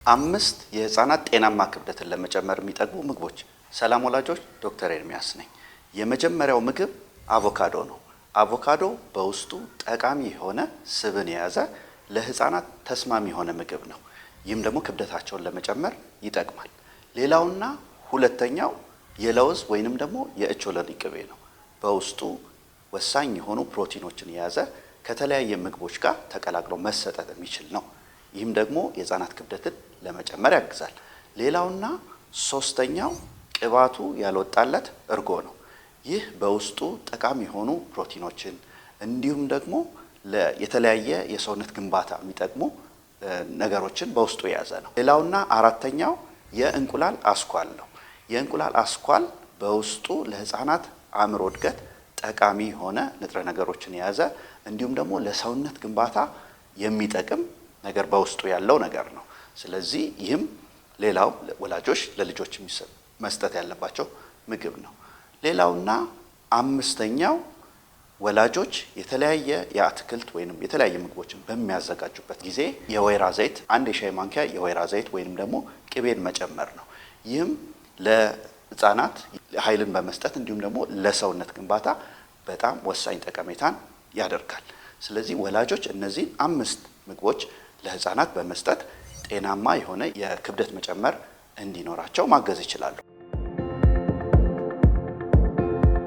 አምስት የህፃናት ጤናማ ክብደትን ለመጨመር የሚጠቅሙ ምግቦች። ሰላም ወላጆች፣ ዶክተር ኤርሚያስ ነኝ። የመጀመሪያው ምግብ አቮካዶ ነው። አቮካዶ በውስጡ ጠቃሚ የሆነ ስብን የያዘ ለህፃናት ተስማሚ የሆነ ምግብ ነው። ይህም ደግሞ ክብደታቸውን ለመጨመር ይጠቅማል። ሌላውና ሁለተኛው የለውዝ ወይንም ደግሞ የኦቾሎኒ ቅቤ ነው። በውስጡ ወሳኝ የሆኑ ፕሮቲኖችን የያዘ ከተለያየ ምግቦች ጋር ተቀላቅሎ መሰጠት የሚችል ነው። ይህም ደግሞ የህፃናት ክብደትን ለመጨመር ያግዛል። ሌላውና ሶስተኛው ቅባቱ ያልወጣለት እርጎ ነው። ይህ በውስጡ ጠቃሚ የሆኑ ፕሮቲኖችን እንዲሁም ደግሞ የተለያየ የሰውነት ግንባታ የሚጠቅሙ ነገሮችን በውስጡ የያዘ ነው። ሌላውና አራተኛው የእንቁላል አስኳል ነው። የእንቁላል አስኳል በውስጡ ለህፃናት አእምሮ እድገት ጠቃሚ የሆነ ንጥረ ነገሮችን የያዘ እንዲሁም ደግሞ ለሰውነት ግንባታ የሚጠቅም ነገር በውስጡ ያለው ነገር ነው። ስለዚህ ይህም ሌላው ወላጆች ለልጆች መስጠት ያለባቸው ምግብ ነው። ሌላውና አምስተኛው ወላጆች የተለያየ የአትክልት ወይንም የተለያየ ምግቦችን በሚያዘጋጁበት ጊዜ የወይራ ዘይት አንድ የሻይ ማንኪያ የወይራ ዘይት ወይንም ደግሞ ቅቤን መጨመር ነው። ይህም ለህፃናት ኃይልን በመስጠት እንዲሁም ደግሞ ለሰውነት ግንባታ በጣም ወሳኝ ጠቀሜታን ያደርጋል። ስለዚህ ወላጆች እነዚህን አምስት ምግቦች ለህፃናት በመስጠት ጤናማ የሆነ የክብደት መጨመር እንዲኖራቸው ማገዝ ይችላሉ።